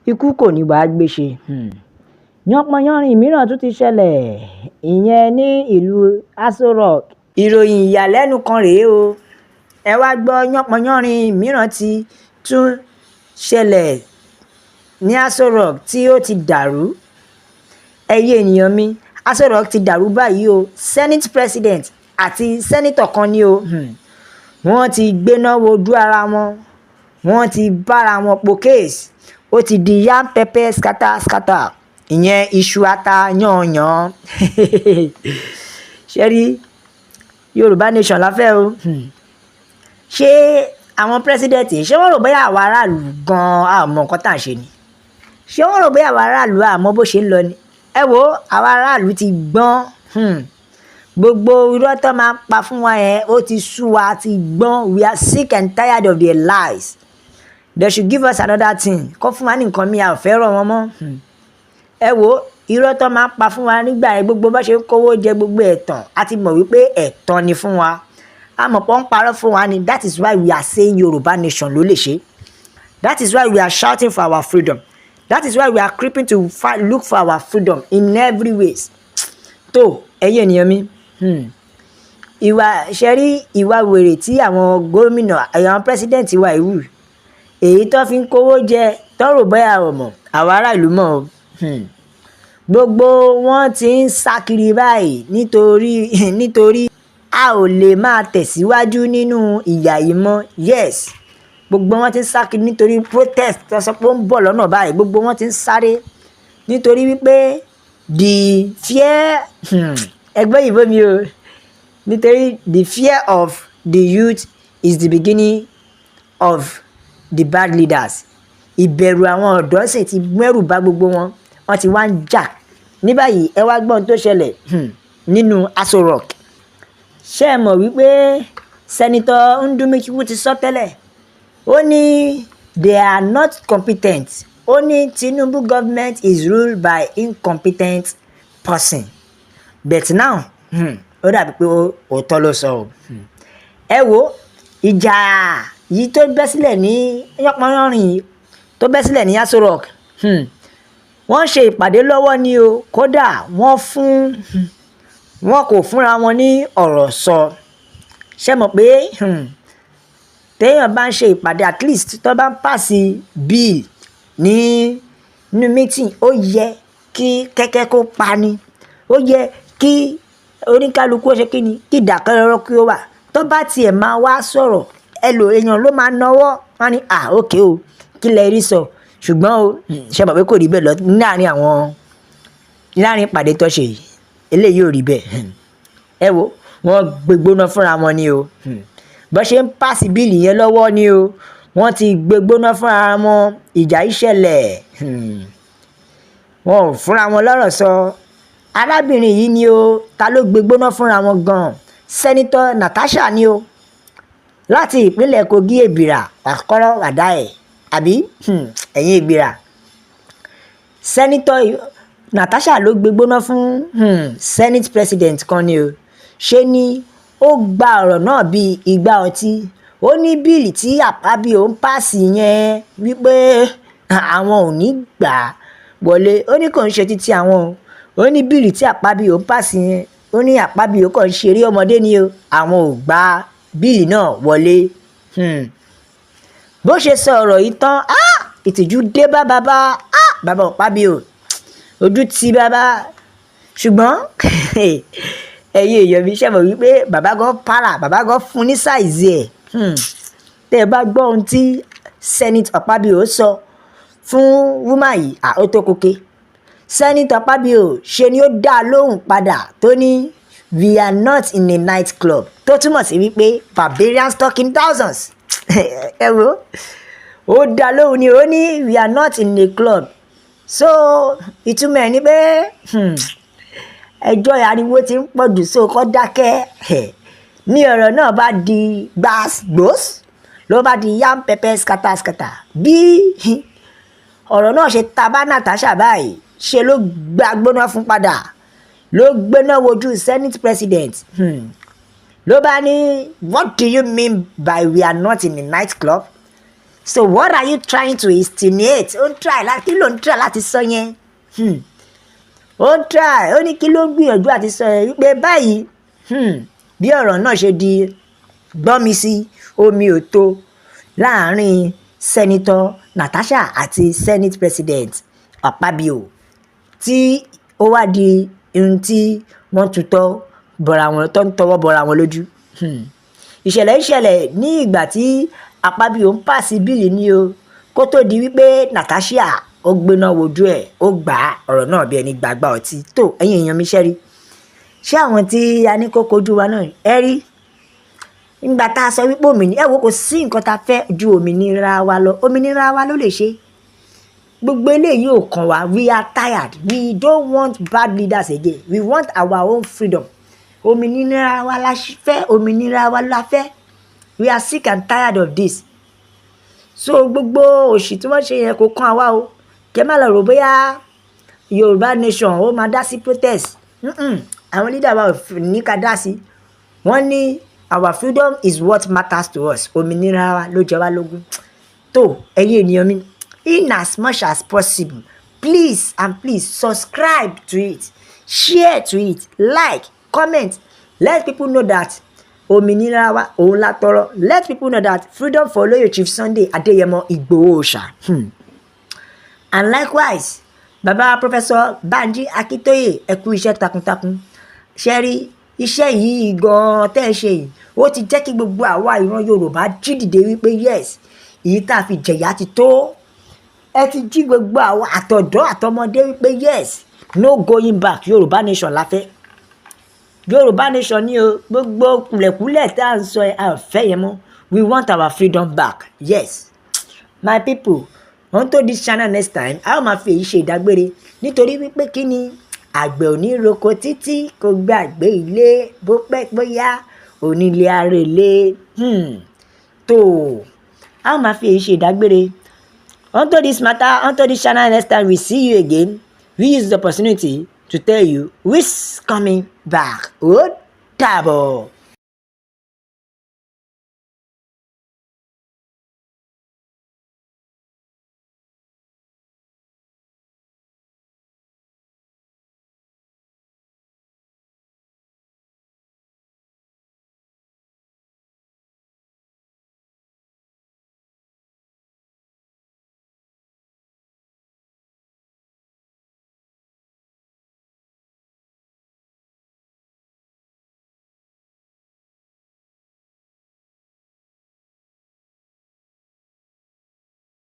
ikú kò ní wàá gbéṣe. Yánpọnyánrin mìíràn tún ti ṣẹlẹ̀ ìyẹn ní ìlú Aso Rock. Ìròyìn ìyàlẹ́nu kan rèé o, ẹ wá gbọ́, yánpọnyánrin mìíràn ti tún ṣẹlẹ̀ ní Aso Rock tí ó ti dàrú. Ẹ̀yin ènìyàn mi, Aso Rock ti dàrú báyìí o. Senate president àti senator kan ni o, wọ́n ti gbéná wojú ara wọn, wọ́n ti bára wọn po case, ó ti di yam pepper scatter ìyẹn iṣu ata yànyàn. Ṣé rí Yorùbá nation láfẹ́ o. Ṣé àwọn president ṣé wọ́n rò bóyá àwa aráàlú gan-an àmọ́ nǹkan tá à ń ṣe ni? Ṣé wọ́n rò bóyá àwa aráàlú àmọ́ bó ṣe ń lọ ni? Ẹ wo, àwa aráàlú ti gbọ́n. Gbogbo irọ́ tó máa ń pa fún wa yẹn ó ti sú wa, ti gbọ́n. We are sick and tired of their lies. They should give us another thing. Kọ́ fún wa ní nǹkan mi, a ò fẹ́ rọ̀ wọ́n mọ́. Ẹ wo, irọ́ tó máa ń pa fún wa nígbà yẹn, gbogbo bá ṣe ń kówó jẹ gbogbo ẹ̀tàn, a ti mọ̀ wípé ẹ̀tàn ni fún wa. A mọ̀ pé wọ́n ń parọ́ fún wa ni. That is why we are saying Yoruba nation ló lè ṣe. That is why we are shouting for our freedom. That is why we are creeping to look for our freedom in every ways. Tó ẹ̀yin ènìyàn mi, ṣe rí ìwà wèrè tí àwọn gómìnà, àwọn president wa ìwú, èyí tó fi ń kówó jẹ tọrọ bóyá ọmọ àwọn ará ìlú mọ̀ o. Gbogbo wọn ti ń sá kiri báyìí nítorí a ò lè máa tẹ̀síwájú nínú ìyà yìí mọ́. Yes, gbogbo wọn ti ń sá kiri nítorí protest tó sọ pé ó ń bọ̀ lọ́nà báyìí. Gbogbo wọn ti ń sáré nítorí wípé the fear ẹgbẹ́ ìbò mi o, nítorí the fear of the youth is the beginning of the bad leaders. Ìbẹ̀rù àwọn ọ̀dọ́ sì ti mẹ́rù bá gbogbo wọn, wọ́n ti wá ń jà. Ní báyìí ẹ wá gbọ́n tó ṣẹlẹ̀ nínú Aso Rock. Ṣé ẹ mọ̀ wípé Senator Ndumikiwu ti sọ tẹ́lẹ̀? Ó ní they are not competent. Ó ní Tinubu government is ruled by incompetent person. But now ó dàbí pé òótọ́ ló sọ o. Ẹ wo, ìjà yìí tó bẹ́ sílẹ̀ ní yánpọnyánrin tó bẹ́ sílẹ̀ ní Aso Rock, wọ́n ṣe ìpàdé lọ́wọ́ ni o. Kódà wọn kò fúnra wọn ní ọ̀rọ̀ sọ. Ṣé mọ̀ pé téèyàn bá ń ṣe ìpàdé, at least tó bá ń pàṣẹ bill nínú meeting, ó yẹ kí kẹ́kẹ́ kó pa ni. Ó yẹ kí oníkálukú ó ṣe kí ni, kí ìdákẹ́rọ́rọ́ kí ó wà. Tó bá tiẹ̀ máa wá sọ̀rọ̀, èèyàn ló máa náwó wọn ni okay o, kí lẹ rí sọ. Ṣùgbọ́n o, ṣe mọ̀ pé kò rí bẹ́ẹ̀ lọ láàrin ìpàdé tó ṣe yìí. Eléyìí ò rí bẹ́ẹ̀. Ẹ wo, wọ́n gbégbóná fúnra wọn ni o. Bó ṣe ń pàṣẹ bíìlì yẹn lọ́wọ́ ni o, wọ́n ti gbégbóná fúnra wọn. Ìjà ìṣẹ̀lẹ̀, wọn ò fúnra wọn lọ́rọ̀ sọ. Arábìnrin yìí ni o, ta ló gbégbóná fúnra wọn gan? Senator Natasha ni o, láti ìpínlẹ̀ Kogi Èbìrà àkọ́rọ́ àdá ẹ̀, àbí ẹ̀yin Èbìrà. Senator Natasha ló gbégbóná fún Senate president kan ni o. Ṣé ni ó gba ọ̀rọ̀ náà bí ìgbà ọtí. Ó ní bíìlì tí Akpabio ń pàṣẹ yẹn wípé àwọn ò ní gbà wọlé. Ó ní kò ń ṣe títí àwọn. Ó ní bíìlì tí Akpabio ń pàṣẹ yẹn, ó ní Akpabio kàn ń ṣeré ọmọdé ni o, àwọn ò gba bíìlì náà wọlé. Bó ṣe sọ ọ̀rọ̀ yìí tán, ìtìjú dé bá bàbá Akpabio, ojú ti bàbá. Ṣùgbọ́n ẹ̀yin èèyàn mi, ṣe mọ̀ wípé bàbá gan fún ní sáìzì ẹ̀. Tẹ́ ẹ bá gbọ́ ohun tí Senator Akpabio sọ fún woman yìí, ó tó kókè. Senator Akpabio ṣe ni ó dá lóhùn padà tó ní we are not in a night club, tó túmọ̀ sí wípé barbarians talking thousands. Ẹ wo, ó dá lóhùn ni, ó ní we are not in a club. So ìtumọ̀ ẹ̀ ni pé ẹjọ́ ariwo ti ń pọ̀ jù, so kó dákẹ́. Ní ọ̀rọ̀ náà bá di gbàgbós, ló bá di yam pepper scatter. Bí ọ̀rọ̀ náà ṣe ta bá Natasha báyìí, ṣe ló gbàgbóná fún padà, ló gbéná wojú Senate president. Ló bá ní what do you mean by we are not in a night club? So what are you trying to insinuate? Ó ń try láti kí ló ń try láti sọ yẹn? Ó ń try ó ní kí ló ń gbìyànjú àti sọ yẹn wípé báyìí bí ọ̀rọ̀ náà ṣe di gbọ́nmi sí omi ò tó láàrin Senator Natasha àti Senate President Akpabio tí ó wá di ohun tí wọ́n tutọ́ bọ̀ra wọn tó ń tọwọ́ bọ̀ra wọn lójú. Ìṣẹ̀lẹ̀ ní ìgbà tí Akpabio ń pàṣẹ bíìlì ní o kó tó di wípé Natasha ó gbéná wojú ẹ̀ ó gbà ọ̀rọ̀ náà bí ẹni gbàgbà ọtí tó ẹ̀yin èèyàn mi ṣẹ́rí ṣé àwọn tí a ní kó kojú wa náà ẹ rí nígbà tá a sọ wípé òmìnira ẹ wo kò sí nǹkan tá a fẹ́ ju òmìnira wa lọ òmìnira wa ló lè ṣe gbogbo eléyìí ò kàn wá we are tired we don't want bad leaders again we want our own freedom òmìnira wa la fẹ́ òmìnira wa la fẹ́ we are sick and tired of this so gbogbo òṣì tí wọ́n ṣe yẹn kò kàn wá o kẹ́ má lọ rò bóyá Yorùbá nation ó máa dá sí protest àwọn leader wa ò ní ká dá sí wọ́n ní our freedom is what matters to us òmìnira wa ló jẹ wá lógún tó ẹ̀yin ènìyàn mi in as much as possible please subscribe to it share to it like comment let people know that òmìnira wa òun la tọrọ let people know that freedom for olóyè Chief Sunday Adéyẹmọ Ìgbòho Òòṣà and likewise baba Professor Banji Akintoye ẹ kú iṣẹ́ takuntakun ṣe rí iṣẹ́ yìí gan-an tẹ́ ẹ ṣe yìí ó ti jẹ́ kí gbogbo àwa ìran Yorùbá jí dìde wípé yes èyí tá a fi jẹ̀yà ti tó ẹ ti jí gbogbo àwa àtọ̀dọ́ àtọmọdé wípé yes no going back Yorùbá nation la fẹ́ Yorùbá nation ni o gbogbo kùlẹ̀kùlẹ̀ tá à ń sọ ẹ àfẹ́ yẹn mọ́ we want our freedom back yes my people on to this channel next time a ó máa fi èyí ṣe ìdágbére nítorí wípé kí ni àgbẹ̀ ò ní roko títí kò gbàgbé ilé bó pẹ́ bóyá onílé arélé tó a ó máa fi èyí ṣe ìdágbére on to this matter on to this channel next time we see you again we use the opportunity to tell you who's coming back ó dàbọ̀.